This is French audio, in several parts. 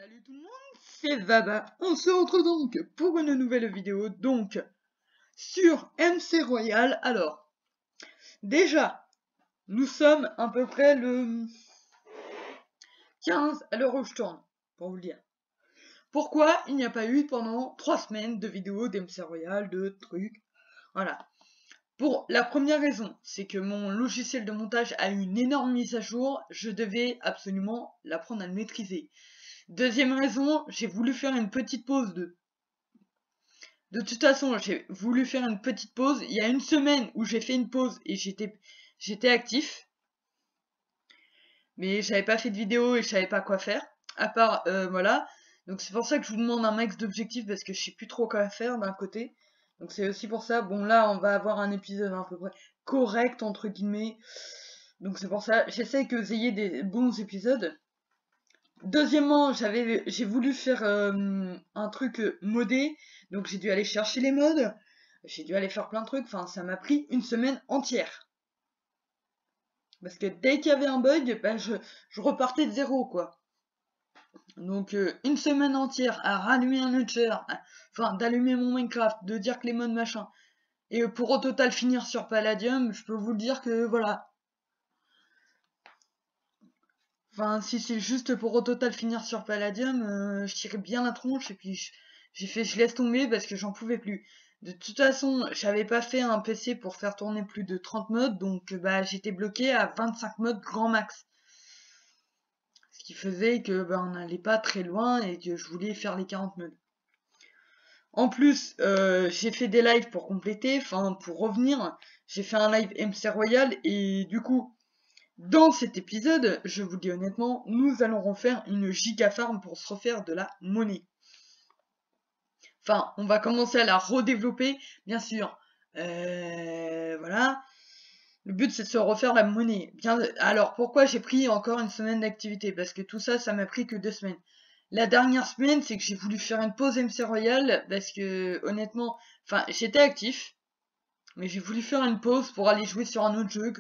Salut tout le monde, c'est Vaba. On se retrouve donc pour une nouvelle vidéo, donc sur MC Royal. Alors, déjà, nous sommes à peu près le 15 à l'heure où je tourne, pour vous le dire. Pourquoi il n'y a pas eu pendant 3 semaines de vidéos d'MC Royal, de trucs, voilà. Pour la première raison, c'est que mon logiciel de montage a eu une énorme mise à jour, je devais absolument l'apprendre à le maîtriser. Deuxième raison, j'ai voulu faire une petite pause De toute façon, j'ai voulu faire une petite pause. Il y a une semaine où j'ai fait une pause et j'étais actif. Mais j'avais pas fait de vidéo et je savais pas quoi faire. À part, voilà. Donc c'est pour ça que je vous demande un max d'objectifs parce que je sais plus trop quoi faire d'un côté. Donc c'est aussi pour ça. Bon là, on va avoir un épisode à peu près correct entre guillemets. Donc c'est pour ça. J'essaie que vous ayez des bons épisodes. Deuxièmement, j'ai voulu faire un truc modé, donc j'ai dû aller chercher les mods, j'ai dû aller faire plein de trucs, enfin ça m'a pris une semaine entière. Parce que dès qu'il y avait un bug, ben je repartais de zéro quoi. Donc une semaine entière à rallumer un launcher, enfin d'allumer mon Minecraft, de dire que les mods machin, et pour au total finir sur Palladium, je peux vous le dire que voilà. Enfin, si c'est juste pour au total finir sur Palladium, je tirais bien la tronche et puis je laisse tomber parce que j'en pouvais plus. De toute façon, j'avais pas fait un PC pour faire tourner plus de 30 modes, donc bah j'étais bloqué à 25 modes grand max. Ce qui faisait que bah on n'allait pas très loin et que je voulais faire les 40 modes. En plus, j'ai fait des lives pour compléter, enfin pour revenir, j'ai fait un live MC Royal et du coup, dans cet épisode, je vous le dis honnêtement, nous allons refaire une giga farm pour se refaire de la monnaie. Enfin, on va commencer à la redévelopper, bien sûr. Voilà. Le but, c'est de se refaire la monnaie. Bien, alors, pourquoi j'ai pris encore une semaine d'activité? Parce que tout ça, ça m'a pris que 2 semaines. La dernière semaine, c'est que j'ai voulu faire une pause MC Royal, parce que, honnêtement, enfin, j'étais actif, mais j'ai voulu faire une pause pour aller jouer sur un autre jeu.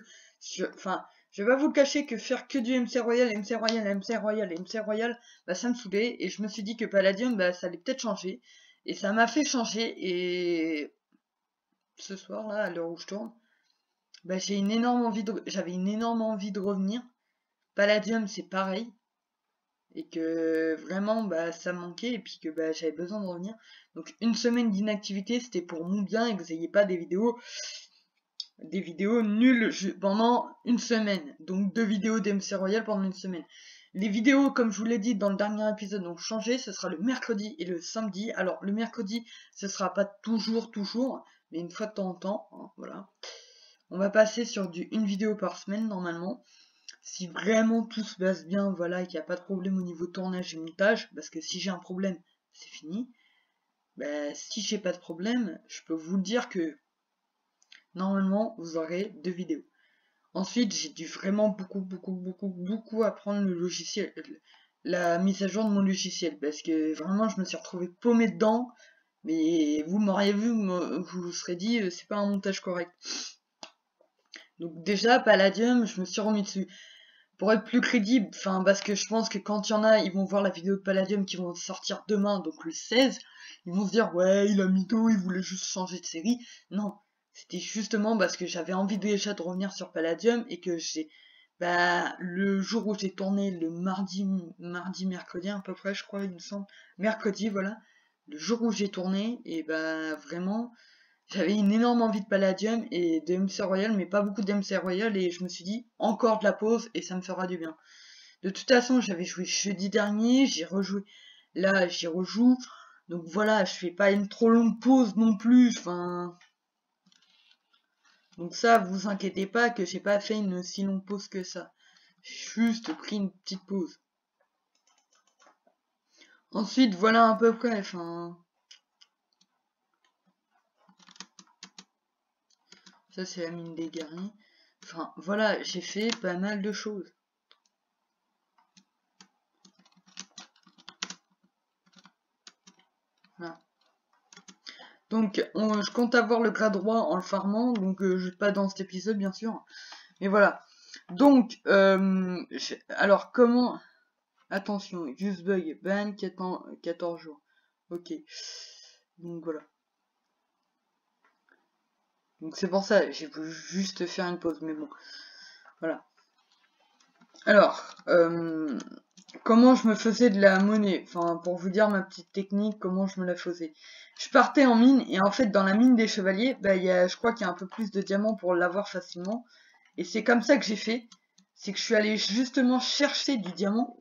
Enfin, je vais pas vous le cacher que faire que du MC Royal, MC Royal, MC Royal, MC Royal, bah ça me saoulait, et je me suis dit que Palladium, bah ça allait peut-être changer, et ça m'a fait changer, et ce soir là, à l'heure où je tourne, bah j'avais une énorme envie de revenir. Palladium c'est pareil, et que vraiment bah ça me manquait, et puis que bah j'avais besoin de revenir. Donc une semaine d'inactivité, c'était pour mon bien, et que vous n'ayez pas des vidéos nulles pendant une semaine. Donc 2 vidéos d'MC Royal pendant une semaine. Les vidéos, comme je vous l'ai dit dans le dernier épisode, ont changé. Ce sera le mercredi et le samedi. Alors le mercredi, ce sera pas toujours, mais une fois de temps en temps. Hein, voilà. On va passer sur une vidéo par semaine normalement. Si vraiment tout se passe bien, voilà, et qu'il n'y a pas de problème au niveau tournage et montage, parce que si j'ai un problème, c'est fini. Ben, si j'ai pas de problème, je peux vous le dire que normalement, vous aurez 2 vidéos. Ensuite, j'ai dû vraiment beaucoup apprendre le logiciel, la mise à jour de mon logiciel, parce que vraiment, je me suis retrouvé paumé dedans. Mais vous m'auriez vu, vous vous serez dit, c'est pas un montage correct. Donc déjà, Palladium, je me suis remis dessus. Pour être plus crédible, enfin, parce que je pense que quand il y en a, ils vont voir la vidéo de Palladium qui vont sortir demain, donc le 16, ils vont se dire, ouais, il a mytho, il voulait juste changer de série. Non, c'était justement parce que j'avais envie déjà de revenir sur Palladium et que bah, le jour où j'ai tourné, le mardi, mercredi à peu près, je crois, il me semble, mercredi, voilà, le jour où j'ai tourné, et bah, vraiment, j'avais une énorme envie de Palladium et de MC Royal, mais pas beaucoup d'MC Royal, et je me suis dit, encore de la pause, et ça me fera du bien. De toute façon, j'avais joué jeudi dernier, j'ai rejoué, là, j'y rejoue, donc voilà, je fais pas une trop longue pause non plus, enfin... Donc ça, vous inquiétez pas que j'ai pas fait une si longue pause que ça. J'ai juste pris une petite pause. Ensuite, voilà à peu près, enfin... Ça, c'est la mine des guerriers. Enfin, voilà, j'ai fait pas mal de choses. Voilà. Donc, je compte avoir le grade roi en le farmant, donc pas dans cet épisode, bien sûr. Mais voilà. Donc, alors, comment... Attention, use bug, ban 14 jours. Ok. Donc voilà. Donc c'est pour ça, j'ai voulu juste faire une pause, mais bon. Voilà. Alors, comment je me faisais de la monnaie? Enfin, pour vous dire ma petite technique, comment je me la faisais. Je partais en mine, et en fait, dans la mine des chevaliers, bah, je crois qu'il y a un peu plus de diamants pour l'avoir facilement. Et c'est comme ça que j'ai fait. C'est que je suis allé justement chercher du diamant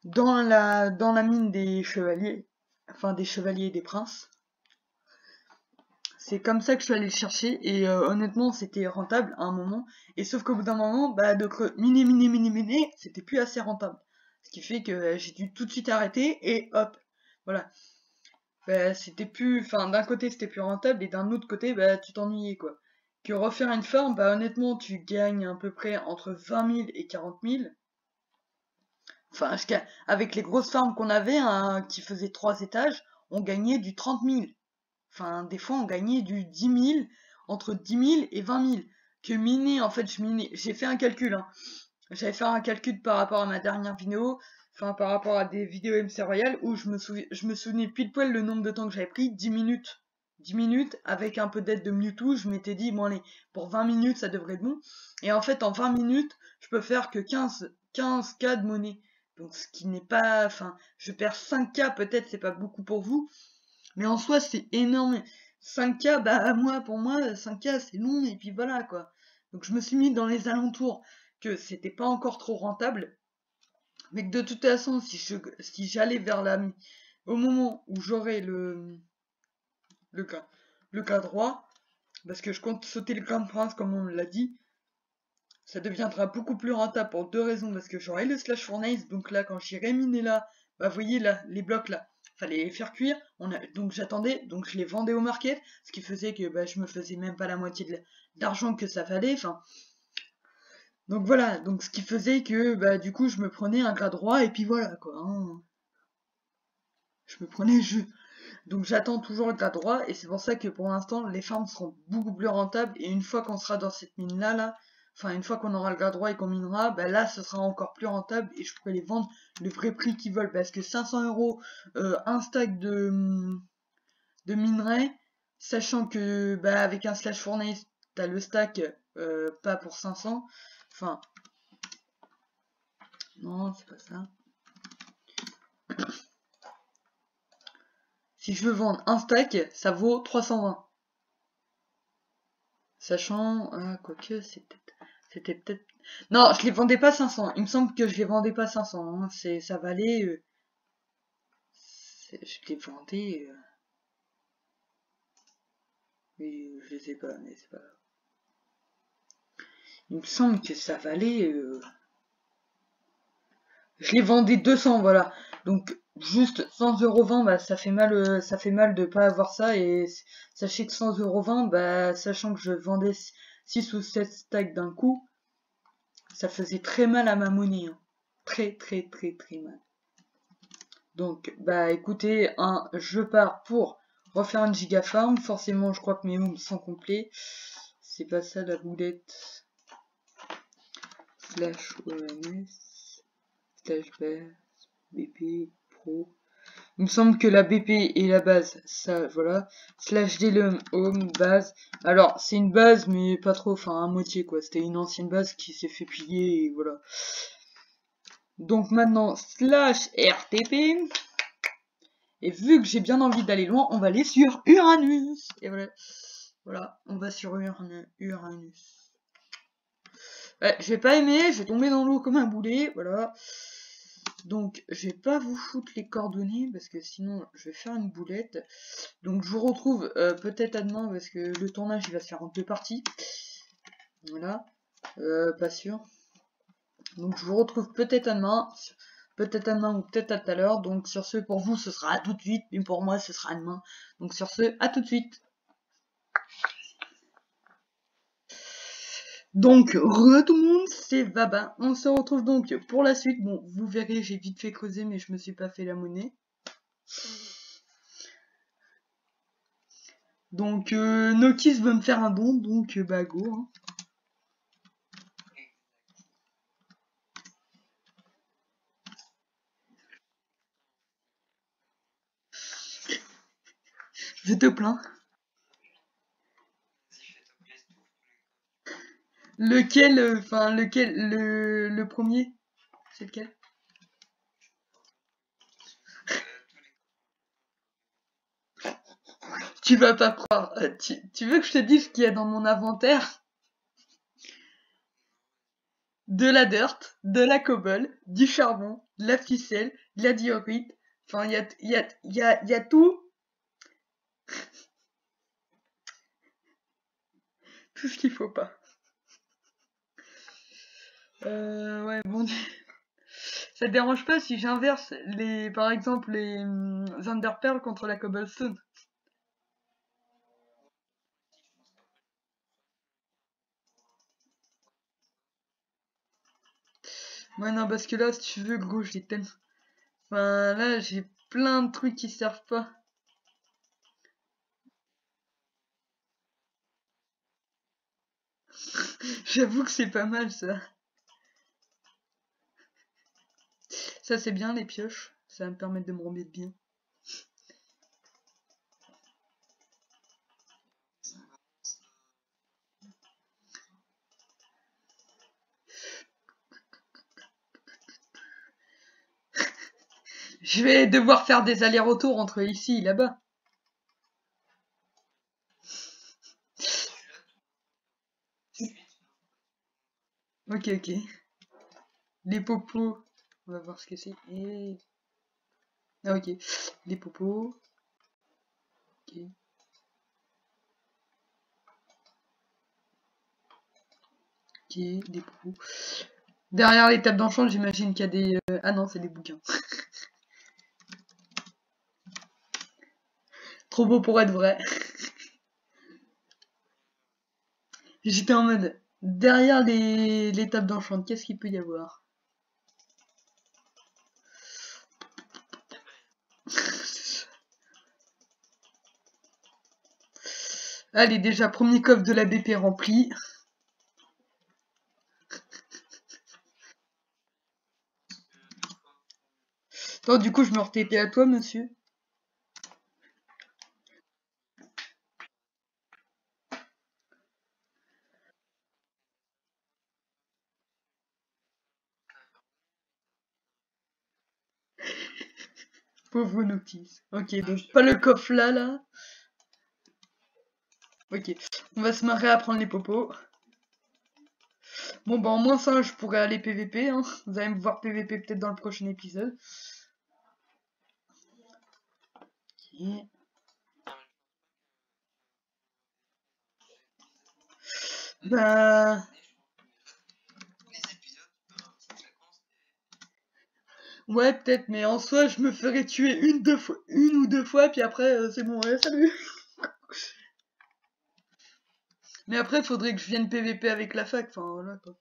dans la mine des chevaliers. Enfin, des chevaliers et des princes. C'est comme ça que je suis allé le chercher et honnêtement c'était rentable à un moment. Et sauf qu'au bout d'un moment, bah de miner, c'était plus assez rentable. Ce qui fait que j'ai dû tout de suite arrêter et hop, voilà. Bah, c'était plus, enfin d'un côté c'était plus rentable et d'un autre côté bah tu t'ennuyais quoi. Que refaire une farm, bah honnêtement tu gagnes à peu près entre 20 000 et 40 000. Enfin, avec les grosses farms qu'on avait, hein, qui faisaient 3 étages, on gagnait du 30 000. Enfin, des fois, on gagnait du 10 000, entre 10 000 et 20 000. Que miner, en fait, j'ai fait un calcul, hein. J'avais fait un calcul par rapport à ma dernière vidéo, enfin, par rapport à des vidéos MC Royal, où je me souvenais pile poil le nombre de temps que j'avais pris, 10 minutes. 10 minutes, avec un peu d'aide de Mewtwo, je m'étais dit, bon allez, pour 20 minutes, ça devrait être bon. Et en fait, en 20 minutes, je peux faire que 15K de monnaie. Donc, ce qui n'est pas, enfin, je perds 5K, peut-être, c'est pas beaucoup pour vous, mais en soi, c'est énorme. 5K, bah pour moi, 5K, c'est long, et puis voilà, quoi. Donc je me suis mis dans les alentours que c'était pas encore trop rentable, mais que de toute façon, si j'allais vers au moment où j'aurai le cas, le cas droit, parce que je compte sauter le Grand Prince, comme on l'a dit, ça deviendra beaucoup plus rentable pour 2 raisons, parce que j'aurai le Slash Furnace, donc là, quand j'irai miner là, bah vous voyez là, les blocs là, fallait les faire cuire, donc j'attendais, donc je les vendais au market, ce qui faisait que bah, je me faisais même pas la moitié de l'argent que ça valait, enfin. Donc voilà, donc ce qui faisait que bah du coup je me prenais un gras droit et puis voilà quoi. Hein. Je me prenais Donc j'attends toujours le gras droit et c'est pour ça que pour l'instant les farms seront beaucoup plus rentables et une fois qu'on sera dans cette mine là, enfin une fois qu'on aura le gras droit et qu'on minera, bah là ce sera encore plus rentable et je pourrai les vendre le vrai prix qu'ils veulent parce que 500 € un stack de minerai, sachant que bah avec un slash furnace t'as le stack pas pour 500, enfin non c'est pas ça. Si je veux vendre un stack, ça vaut 320. Sachant, quoique, c'était peut-être... Non, je les vendais pas 500. Il me semble que je les vendais pas 500. Hein. Ça valait... je les vendais... Oui, je sais pas, mais c'est pas grave. Il me semble que ça valait... Je les vendais 200, voilà. Donc, juste 100,20 €, bah, ça fait mal de pas avoir ça. Et sachez que 100,20 €, bah, sachant que je vendais 6 ou 7 stacks d'un coup, ça faisait très mal à ma monnaie. Hein. Très, très, très, très mal. Donc, bah, écoutez, je pars pour refaire une giga farm. Forcément, je crois que mes homes sont complets. C'est pas ça la boulette. Slash OMS. Slash base. BP. Pro. Il me semble que la BP et la base, ça, voilà. Slash Delum, home, base. Alors, c'est une base, mais pas trop, enfin, à moitié, quoi. C'était une ancienne base qui s'est fait piller, et voilà. Donc maintenant, slash RTP. Et vu que j'ai bien envie d'aller loin, on va aller sur Uranus. Et voilà. Voilà, on va sur Uranus. Ouais, je vais pas aimer, je vais tomber dans l'eau comme un boulet, voilà. Donc, je vais pas vous foutre les coordonnées, parce que sinon, je vais faire une boulette. Donc, je vous retrouve peut-être à demain, parce que le tournage, il va se faire en 2 parties. Voilà, pas sûr. Donc, je vous retrouve peut-être à demain. Peut-être à demain ou peut-être à tout à l'heure. Donc sur ce, pour vous, ce sera à tout de suite. Mais pour moi, ce sera à demain. Donc sur ce, à tout de suite. Donc, tout le monde, c'est Baba. On se retrouve donc pour la suite. Bon, vous verrez, j'ai vite fait creuser, mais je me suis pas fait la monnaie. Donc, Nokis veut me faire un don, donc bah go. Hein. Je te plains. Lequel, enfin, lequel, le premier? C'est lequel? Tu vas pas croire. Tu veux que je te dise ce qu'il y a dans mon inventaire? De la dirt, de la cobble, du charbon, de la ficelle, de la diorite. Enfin, il y a tout. Tout ce qu'il faut pas. Ouais, bon. Ça te dérange pas si j'inverse les, par exemple, les Enderpearl contre la cobblestone? Ouais, non, parce que là, si tu veux, gros, j'ai tellement... Enfin, là, j'ai plein de trucs qui servent pas. J'avoue que c'est pas mal, ça. Ça, c'est bien, les pioches. Ça va me permettre de me remettre bien. Je vais devoir faire des allers-retours entre ici et là-bas. Ok, ok. Les popos. On va voir ce que c'est. Et... Ah, ok. Les popos. Ok. Ok, des popos. Derrière les tables d'enchant, j'imagine qu'il y a des... Ah non, c'est des bouquins. Trop beau pour être vrai. J'étais en mode... Derrière les tables d'enchant, qu'est-ce qu'il peut y avoir? Allez, déjà, premier coffre de la BP rempli. Attends, du coup, je me retépais à toi, monsieur. Pauvre notice. Ok, donc pas le coffre là, là. Ok, on va se marrer à prendre les popos. Bon, bah, en moins ça, je pourrais aller PVP. Hein. Vous allez me voir PVP peut-être dans le prochain épisode. Ok. Bah... Ouais, peut-être, mais en soi, je me ferais tuer une ou deux fois, puis après, c'est bon, ouais, salut. Mais après, faudrait que je vienne PVP avec la fac, enfin, voilà, quoi.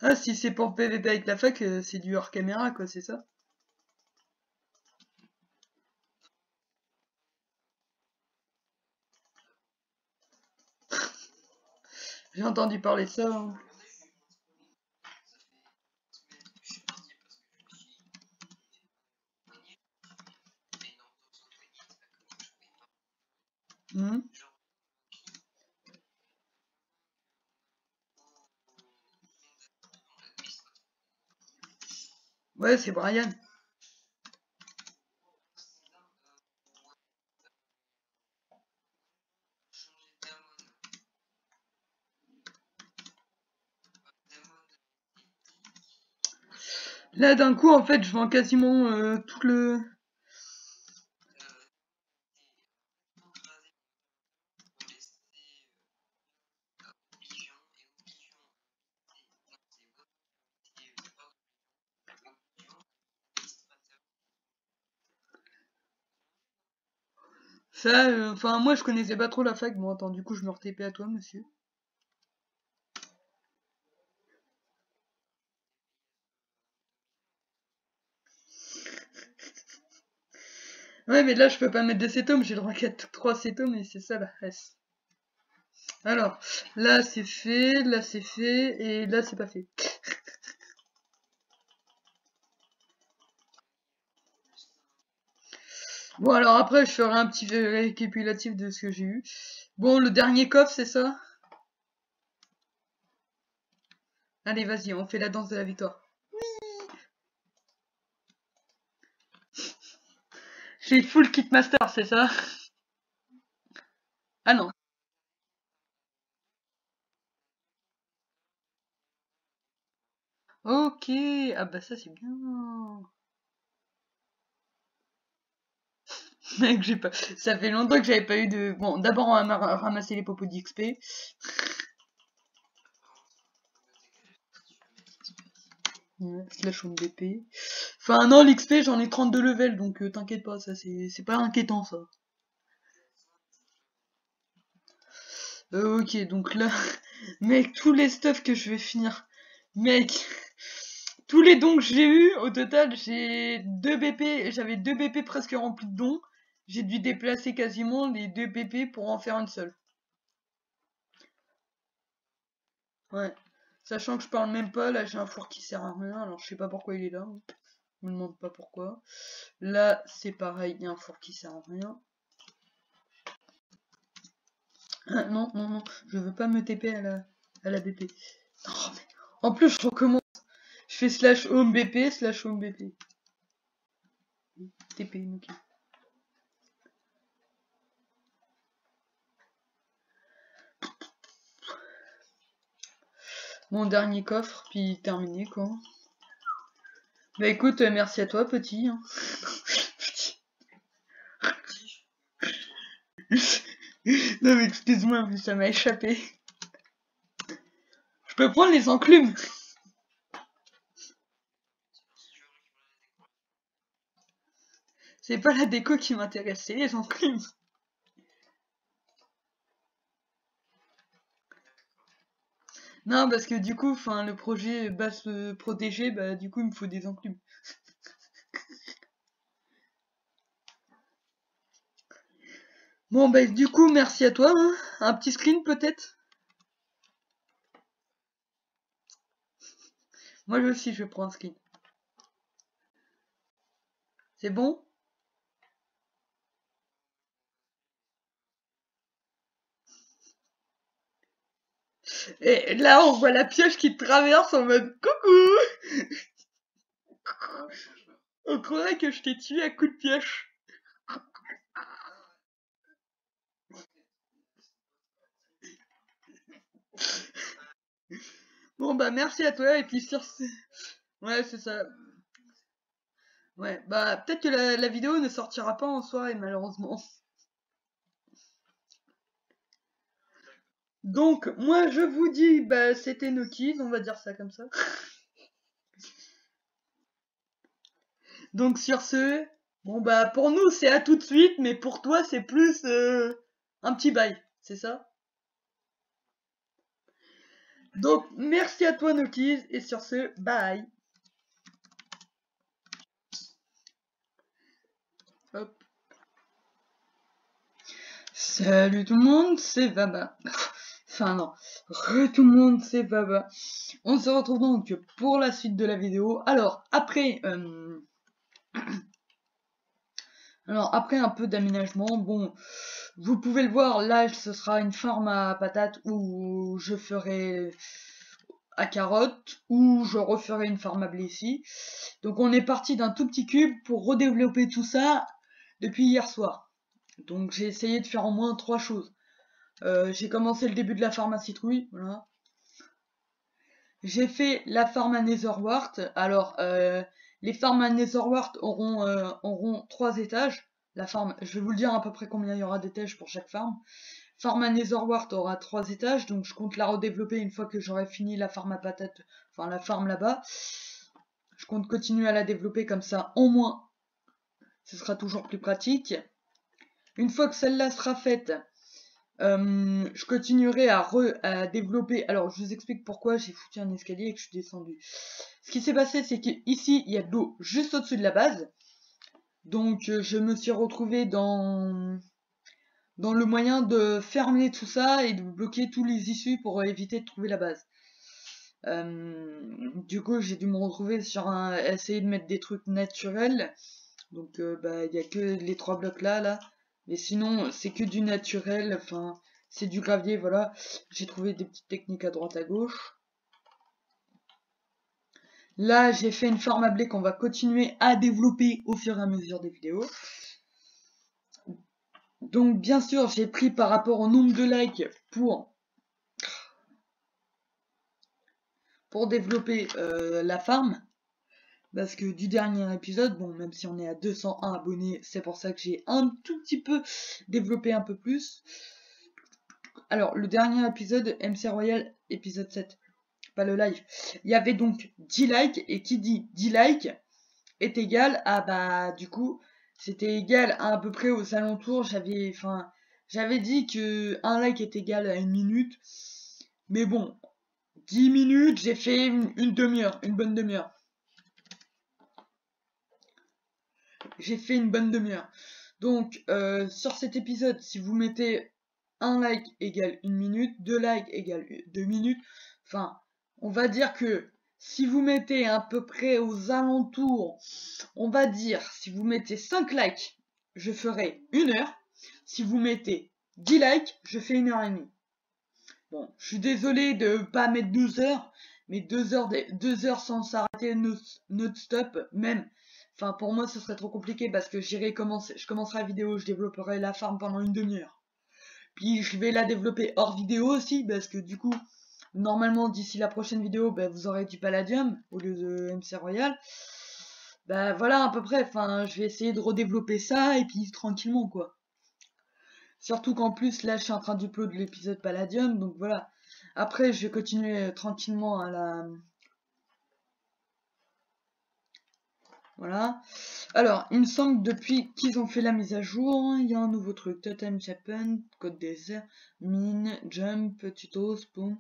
Ah, si c'est pour PVP avec la fac, c'est du hors caméra, quoi, c'est ça? J'ai entendu parler de ça. Hein. Hmm. Ouais, c'est Brian. Là, d'un coup, en fait, je vends quasiment tout le... Ça, enfin, moi, je connaissais pas trop la fac. Bon, attends, du coup, je me retépais à toi, monsieur. Ouais, mais là, je peux pas mettre de cétome. J'ai le droit qu'à 3 cétomes, et c'est ça, la S. Alors, là, c'est fait, et là, c'est pas fait. Bon, alors après, je ferai un petit récapitulatif de ce que j'ai eu. Bon, le dernier coffre, c'est ça? Allez, vas-y, on fait la danse de la victoire. J'ai full kit master, c'est ça? Ah non. Ok, ah bah ça c'est bien. Mec, j'ai pas. Ça fait longtemps que j'avais pas eu de. Bon, d'abord on va ramasser les popos d'XP. Slash home BP. Enfin non, l'XP j'en ai 32 levels donc t'inquiète pas, ça c'est pas inquiétant ça. Ok, donc là, mec, tous les stuff que je vais finir. Mec, tous les dons que j'ai eu, au total, j'ai 2 BP, j'avais 2 BP presque remplis de dons. J'ai dû déplacer quasiment les 2 BP pour en faire une seule. Ouais. Sachant que je parle même pas, là j'ai un four qui sert à rien, alors je sais pas pourquoi il est là. Je me demande pas pourquoi. Là c'est pareil, il y a un four qui sert à rien. Ah, non, non, non, je veux pas me TP à la BP. Non, mais... En plus je recommence. Je fais slash home BP, slash home BP. TP, ok. Mon dernier coffre, puis terminé quoi. Bah écoute, merci à toi petit. Hein. Non mais excuse-moi, mais ça m'a échappé. Je peux prendre les enclumes. C'est pas la déco qui m'intéresse, c'est les enclumes. Non, parce que du coup, enfin, le projet base protégé, bah du coup, il me faut des enclumes. Bon, bah du coup, merci à toi. Hein. Un petit screen peut-être. Moi aussi, je prends un screen. C'est bon? Et là, on voit la pioche qui traverse en mode coucou. On croirait que je t'ai tué à coups de pioche. Bon, bah merci à toi, et puis sur ce... Ouais, c'est ça. Ouais, bah peut-être que la vidéo ne sortira pas en soirée, malheureusement. Donc, moi, je vous dis, bah c'était Nokiz, on va dire ça comme ça. Donc sur ce, bon bah pour nous c'est à tout de suite, mais pour toi c'est plus un petit bail, c'est ça? Donc merci à toi Nokiz, et sur ce, bye. Hop. Salut tout le monde, c'est Baba. Enfin non, tout le monde, c'est Baba. On se retrouve donc pour la suite de la vidéo. Alors après un peu d'aménagement, bon, vous pouvez le voir, là ce sera une farm à patates où je ferai à carottes, où je referai une farm à blé ici. Donc on est parti d'un tout petit cube pour redévelopper tout ça depuis hier soir. Donc j'ai essayé de faire au moins 3 choses. J'ai commencé le début de la farm à citrouille, voilà. J'ai fait la farm à Netherwart. Alors, les farms à Netherwart auront 3 étages. La farm, je vais vous le dire à peu près combien il y aura d'étages pour chaque farm. Farm à Netherwart aura 3 étages, donc je compte la redévelopper une fois que j'aurai fini la farm à patates, enfin la farm là-bas. Je compte continuer à la développer comme ça, au moins, ce sera toujours plus pratique. Une fois que celle-là sera faite, je continuerai à développer. Alors, je vous explique pourquoi j'ai foutu un escalier et que je suis descendu. Ce qui s'est passé, c'est qu'ici, il y a de l'eau juste au-dessus de la base. Donc, je me suis retrouvé dans le moyen de fermer tout ça et de bloquer tous les issues pour éviter de trouver la base. Du coup, j'ai dû me retrouver sur essayer de mettre des trucs naturels Donc bah il y a que les 3 blocs là. Mais sinon c'est que du naturel, enfin c'est du gravier, voilà. J'ai trouvé des petites techniques à droite à gauche. Là j'ai fait une farm à blé qu'on va continuer à développer au fur et à mesure des vidéos. Donc bien sûr j'ai pris par rapport au nombre de likes pour développer la farm. Parce que du dernier épisode, bon, même si on est à 201 abonnés, c'est pour ça que j'ai un tout petit peu développé un peu plus. Alors, le dernier épisode, MC Royal, épisode 7, pas le live, il y avait donc 10 likes, et qui dit 10 likes est égal à, bah, du coup, c'était égal à peu près aux alentours, j'avais dit que un like est égal à 1 minute, mais bon, 10 minutes, j'ai fait une demi-heure, une bonne demi-heure. J'ai fait une bonne demi-heure. Donc, sur cet épisode, si vous mettez un like égale 1 minute, 2 likes égale 2 minutes, enfin, on va dire que si vous mettez à peu près aux alentours, on va dire, si vous mettez 5 likes, je ferai 1 heure. Si vous mettez 10 likes, je fais 1 heure et demie. Bon, je suis désolé de pas mettre 2 heures, mais 2 heures sans s'arrêter non-stop, même. Enfin, pour moi, ce serait trop compliqué parce que je commencerai la vidéo, je développerai la farm pendant une demi-heure. Puis je vais la développer hors vidéo aussi parce que du coup, normalement, d'ici la prochaine vidéo, bah, vous aurez du Palladium au lieu de MC Royal. Bah voilà, à peu près. Enfin, je vais essayer de redévelopper ça et puis tranquillement, quoi. Surtout qu'en plus, là, je suis en train d'upload l'épisode Palladium, donc voilà. Après, je vais continuer tranquillement à la... Voilà. Alors, il me semble que depuis qu'ils ont fait la mise à jour, il y a un nouveau truc. Totem Japan, code désert, mine, jump, tuto, spawn,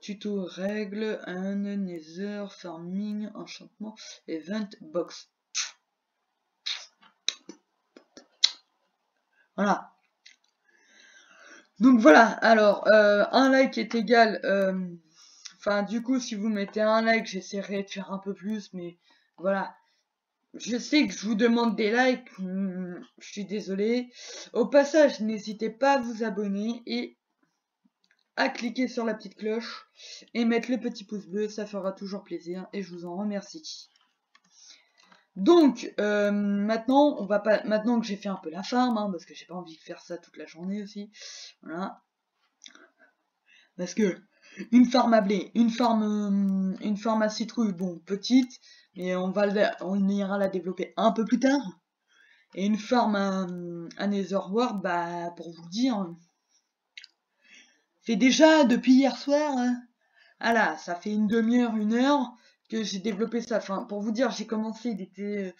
tuto, règles, un nether, farming, enchantement, event, box. Voilà. Donc voilà, alors, un like est égal... Enfin, du coup, si vous mettez un like, j'essaierai de faire un peu plus, mais voilà. Je sais que je vous demande des likes, je suis désolé. Au passage, n'hésitez pas à vous abonner et à cliquer sur la petite cloche et mettre le petit pouce bleu, ça fera toujours plaisir et je vous en remercie. Donc, maintenant que j'ai fait un peu la farm, hein, parce que j'ai pas envie de faire ça toute la journée aussi, voilà. Parce que une farm à blé, une farm à citrouille, bon, petite, mais on ira la développer un peu plus tard. Et une farm à Netherworld, bah, pour vous le dire, fait déjà depuis hier soir, voilà, ça fait une demi-heure, 1 heure que j'ai développé ça. Enfin, pour vous dire, j'ai commencé, il était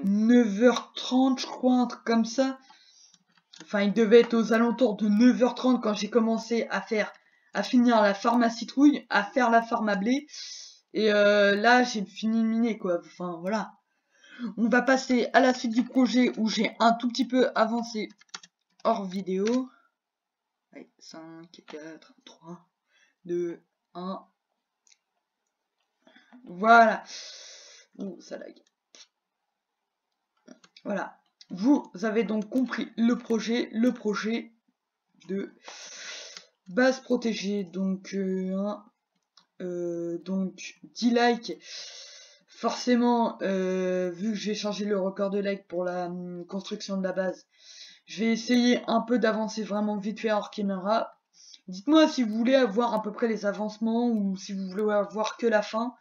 9h30, je crois, un truc comme ça. Enfin, il devait être aux alentours de 9h30 quand j'ai commencé à finir la farm à citrouille, à faire la farm à blé. Et là, j'ai fini de miner, quoi. Enfin, voilà. On va passer à la suite du projet où j'ai un tout petit peu avancé hors vidéo. Allez, 5, 4, 3, 2, 1. Voilà. Ouh, ça lag. Voilà. Vous avez donc compris le projet de base protégée. Donc, donc 10 likes. Forcément, vu que j'ai changé le record de likes pour la construction de la base, je vais essayer un peu d'avancer vraiment vite fait hors caméra. Dites-moi si vous voulez avoir à peu près les avancements ou si vous voulez avoir que la fin.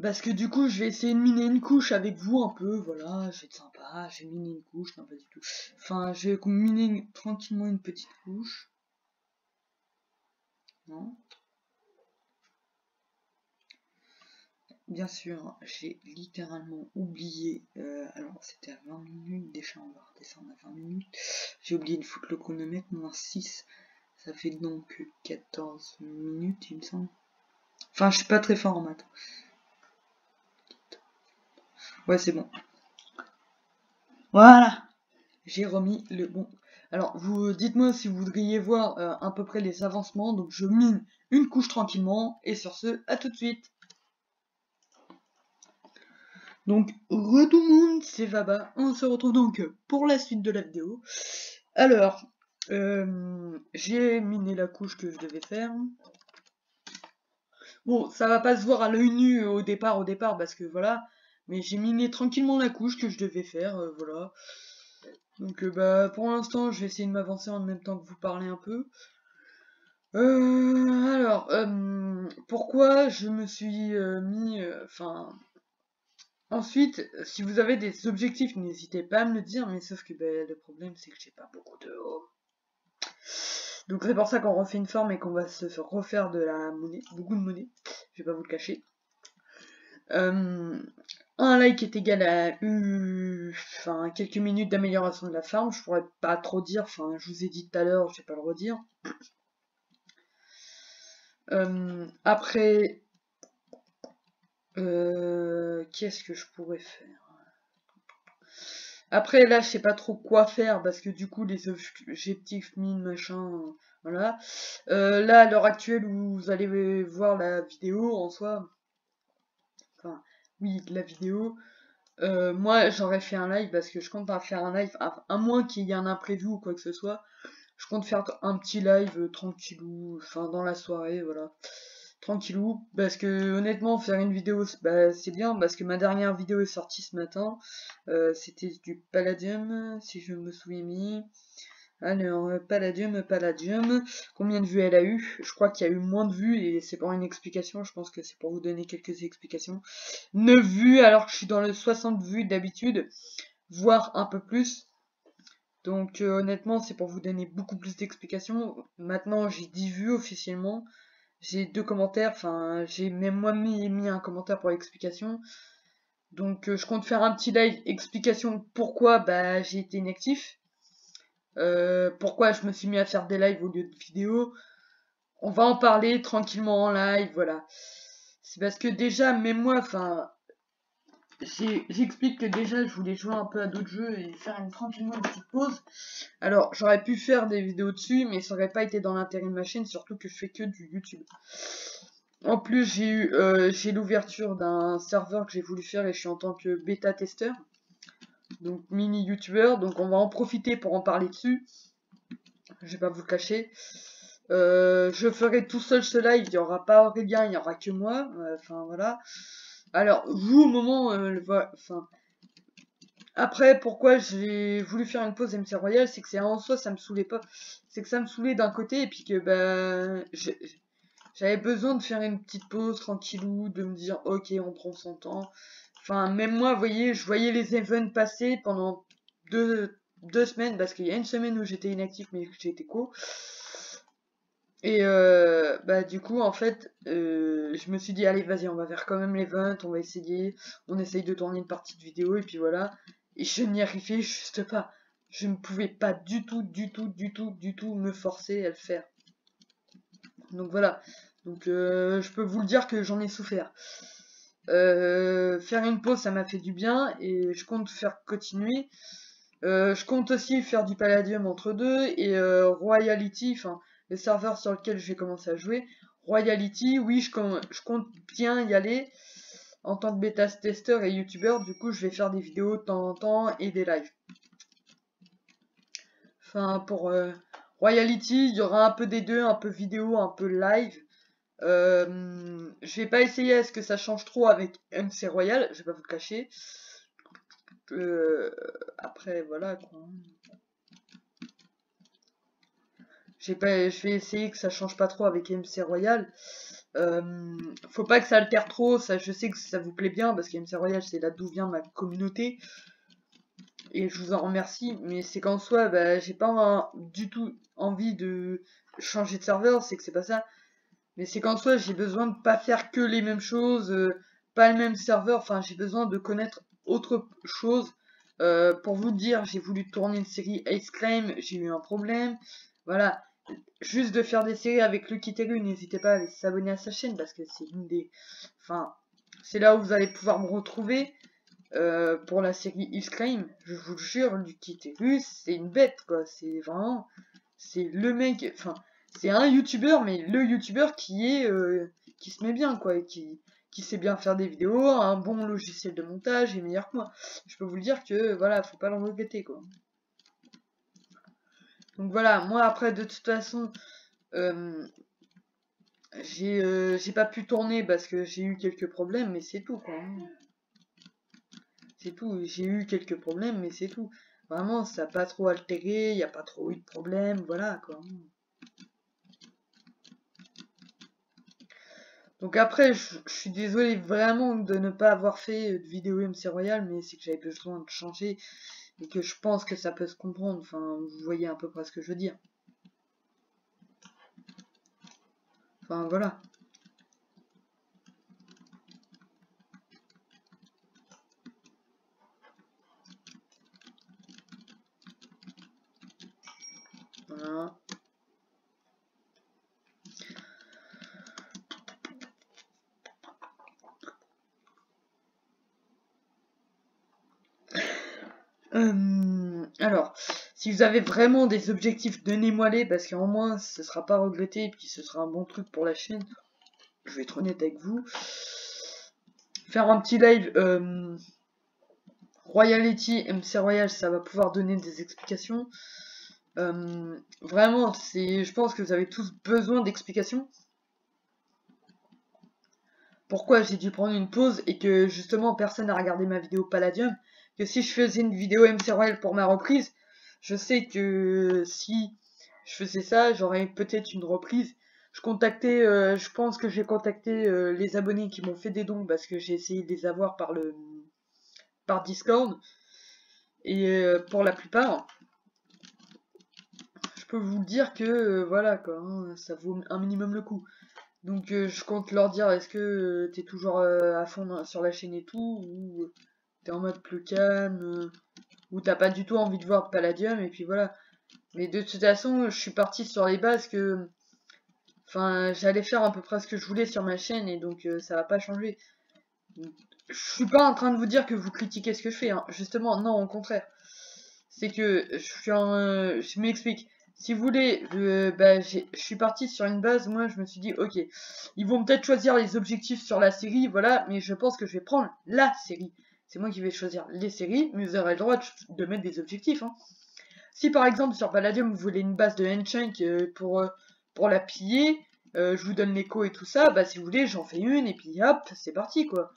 Parce que du coup, je vais essayer de miner une couche avec vous un peu, voilà, je vais être sympa, je vais miner une couche, non pas du tout. Enfin, je vais miner tranquillement une petite couche. Non. Bien sûr, j'ai littéralement oublié, alors c'était à 20 minutes, déjà on va redescendre à 20 minutes. J'ai oublié de foutre le chronomètre, moins 6, ça fait donc 14 minutes il me semble. Enfin, je suis pas très fort en maths. Ouais, c'est bon. Voilà, j'ai remis le bon. Alors, vous dites-moi si vous voudriez voir à peu près les avancements. Donc, je mine une couche tranquillement. Et sur ce, à tout de suite. Donc, re tout le monde, c'est Vaba. On se retrouve donc pour la suite de la vidéo. Alors, j'ai miné la couche que je devais faire. Bon, ça va pas se voir à l'œil nu au départ, parce que voilà. Mais j'ai miné tranquillement la couche que je devais faire, voilà. Donc, bah, pour l'instant, je vais essayer de m'avancer en même temps que vous parlez un peu. Alors, pourquoi je me suis mis... Enfin... Ensuite, si vous avez des objectifs, n'hésitez pas à me le dire, mais sauf que ben, le problème c'est que j'ai pas beaucoup de haut. Donc c'est pour ça qu'on refait une forme et qu'on va se refaire de la monnaie, beaucoup de monnaie, je vais pas vous le cacher. Un like est égal à enfin, quelques minutes d'amélioration de la farm, je pourrais pas trop dire, enfin je vous ai dit tout à l'heure, je vais pas le redire. Après, qu'est-ce que je pourrais faire? Après, là, je sais pas trop quoi faire, parce que du coup, les objectifs mine, machin, voilà. Là, à l'heure actuelle, où vous allez voir la vidéo, en soi, enfin, oui, la vidéo, moi, j'aurais fait un live, parce que je compte pas faire un live, à moins qu'il y ait un imprévu ou quoi que ce soit, je compte faire un petit live tranquillou, enfin, dans la soirée, voilà. Tranquillou, parce que honnêtement faire une vidéo bah, c'est bien, parce que ma dernière vidéo est sortie ce matin, c'était du Palladium si je me souviens bien. Alors Palladium, combien de vues elle a eu? Je crois qu'il y a eu moins de vues et c'est pour une explication, je pense que c'est pour vous donner quelques explications. 9 vues alors que je suis dans le 60 vues d'habitude, voire un peu plus. Donc honnêtement c'est pour vous donner beaucoup plus d'explications. Maintenant j'ai 10 vues officiellement. J'ai 2 commentaires, enfin j'ai même moi mis un commentaire pour l'explication. Donc je compte faire un petit live explication pourquoi bah j'ai été inactif. Pourquoi je me suis mis à faire des lives au lieu de vidéos. On va en parler tranquillement en live, voilà. C'est parce que déjà, même moi, enfin, j'explique que déjà je voulais jouer un peu à d'autres jeux et faire tranquillement une petite pause. Alors j'aurais pu faire des vidéos dessus, mais ça aurait pas été dans l'intérêt de ma chaîne, surtout que je fais que du YouTube. En plus, j'ai l'ouverture d'un serveur que j'ai voulu faire et je suis en tant que bêta testeur, donc mini youtubeur, donc on va en profiter pour en parler dessus. Je vais pas vous le cacher. Je ferai tout seul ce live, il n'y aura pas Aurélien, il n'y aura que moi. Enfin voilà. Alors vous au moment, enfin après pourquoi j'ai voulu faire une pause MC Royal, c'est que c'est en soi ça me saoulait pas, c'est que ça me saoulait d'un côté et puis que bah j'avais besoin de faire une petite pause tranquillou, de me dire ok on prend son temps. Enfin même moi vous voyez, je voyais les events passer pendant deux semaines parce qu'il y a une semaine où j'étais inactif mais que j'étais co. Et bah du coup en fait je me suis dit allez vas-y on va faire quand même l'event, on va essayer, on essaye de tourner une partie de vidéo et puis voilà. Et je n'y arrivais juste pas. Je ne pouvais pas du tout me forcer à le faire. Donc voilà. Donc je peux vous le dire que j'en ai souffert. Faire une pause ça m'a fait du bien et je compte faire continuer. Je compte aussi faire du Palladium entre deux et Royalty, enfin le serveur sur lequel je vais commencer à jouer. Royalty, oui je compte bien y aller en tant que bêta testeur et youtubeur, du coup je vais faire des vidéos de temps en temps et des lives. Enfin pour Royalty, il y aura un peu des deux, un peu vidéo, un peu live. Je vais pas essayer à ce que ça change trop avec MC Royal, je vais pas vous le cacher. Après voilà quoi. Je vais essayer que ça change pas trop avec MC Royal. Faut pas que ça altère trop, ça, je sais que ça vous plaît bien parce que MC Royal c'est là d'où vient ma communauté. Et je vous en remercie, mais c'est qu'en soi, bah, j'ai pas du tout envie de changer de serveur, c'est que c'est pas ça. Mais c'est qu'en soi, j'ai besoin de pas faire que les mêmes choses, pas le même serveur, enfin j'ai besoin de connaître autre chose. Pour vous dire, j'ai voulu tourner une série Ace Claim, j'ai eu un problème. Voilà, juste de faire des séries avec Lucky Teru, n'hésitez pas à aller s'abonner à sa chaîne parce que c'est une des... Enfin, c'est là où vous allez pouvoir me retrouver pour la série X-Claim. Je vous le jure, Lucky Teru, c'est une bête, quoi. C'est vraiment... C'est le mec... Enfin, c'est un youtubeur, mais le youtubeur qui est... qui se met bien, quoi, et qui qui sait bien faire des vidéos, un bon logiciel de montage est meilleur que moi. Je peux vous le dire que voilà, faut pas l'en regretter quoi. Donc voilà, moi après de toute façon j'ai pas pu tourner parce que j'ai eu quelques problèmes, mais c'est tout quoi. C'est tout, j'ai eu quelques problèmes, mais c'est tout. Vraiment, ça n'a pas trop altéré, il n'y a pas trop eu de problème, voilà quoi. Donc après, je suis désolé vraiment de ne pas avoir fait de vidéo MC Royal, mais c'est que j'avais besoin de changer et que je pense que ça peut se comprendre. Enfin, vous voyez à peu près ce que je veux dire. Enfin, voilà. Voilà. Alors, si vous avez vraiment des objectifs, donnez-moi-les, parce qu'en moins, ce sera pas regretté, et puis ce sera un bon truc pour la chaîne. Je vais être honnête avec vous. Faire un petit live Royality, MC Royal, ça va pouvoir donner des explications. Vraiment, je pense que vous avez tous besoin d'explications. Pourquoi j'ai dû prendre une pause et que justement personne n'a regardé ma vidéo Palladium. Que si je faisais une vidéo MC Royal pour ma reprise, je sais que si je faisais ça, j'aurais peut-être une reprise. Je pense que j'ai contacté les abonnés qui m'ont fait des dons parce que j'ai essayé de les avoir par Discord. Et pour la plupart, je peux vous dire que voilà quoi, hein, ça vaut un minimum le coup. Donc je compte leur dire est-ce que t'es toujours à fond sur la chaîne et tout, ou t'es en mode plus calme, ou t'as pas du tout envie de voir Palladium, et puis voilà. Mais de toute façon, je suis parti sur les bases que... Enfin, j'allais faire à peu près ce que je voulais sur ma chaîne, et donc ça va pas changer. Je suis pas en train de vous dire que vous critiquez ce que je fais, hein. Justement, non, au contraire. C'est que je m'explique. Si vous voulez, je suis parti sur une base, moi je me suis dit, ok, ils vont peut-être choisir les objectifs sur la série, voilà, mais je pense que je vais prendre la série. C'est moi qui vais choisir les séries, mais vous aurez le droit de mettre des objectifs. Hein. Si par exemple sur Palladium vous voulez une base de Enchant pour la piller, je vous donne l'écho et tout ça, bah si vous voulez j'en fais une et puis hop, c'est parti quoi.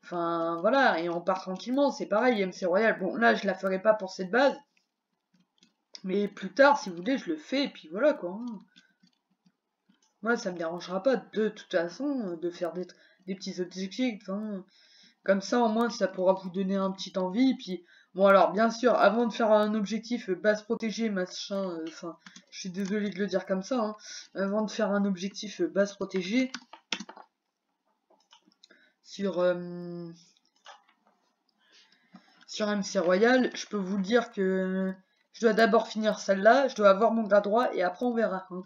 Enfin voilà, et on part tranquillement, c'est pareil, MC Royal, bon là je la ferai pas pour cette base, mais plus tard si vous voulez je le fais et puis voilà quoi. Moi ça me dérangera pas de toute façon de faire des petits objectifs, hein. Comme ça au moins ça pourra vous donner un petit envie, et puis bon alors bien sûr avant de faire un objectif base protégée machin, enfin je suis désolé de le dire comme ça, hein, avant de faire un objectif base protégée sur MC Royal, je peux vous dire que je dois d'abord finir celle-là, je dois avoir mon gras droit et après on verra. Hein.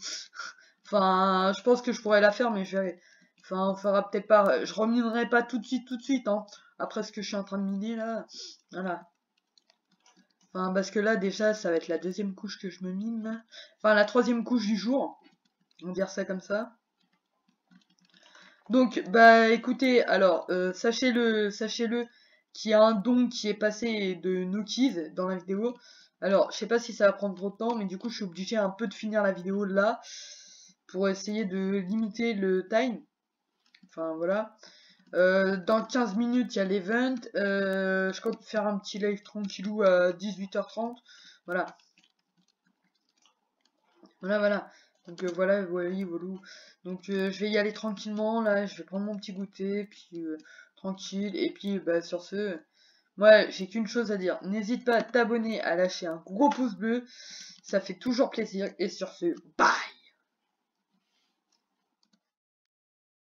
Enfin, je pense que je pourrais la faire, mais je verrai. Enfin, on fera peut-être pas. Je reminerai pas tout de suite, hein. Après ce que je suis en train de miner là, voilà. Enfin, parce que là déjà, ça va être la deuxième couche que je me mine. Là. Enfin, la troisième couche du jour. On va dire ça comme ça. Donc, bah, écoutez, alors, sachez-le, qu'il y a un don qui est passé de Nookies dans la vidéo. Alors, je sais pas si ça va prendre trop de temps, mais du coup, je suis obligé un peu de finir la vidéo là, pour essayer de limiter le time. Enfin, voilà. Dans 15 minutes, il y a l'event. Je compte faire un petit live tranquillou à 18h30. Voilà. Voilà. Donc voilà. Donc je vais y aller tranquillement. Là, je vais prendre mon petit goûter. Puis tranquille. Et puis bah, sur ce, moi, j'ai qu'une chose à dire. N'hésite pas à t'abonner, à lâcher un gros pouce bleu. Ça fait toujours plaisir. Et sur ce, bye!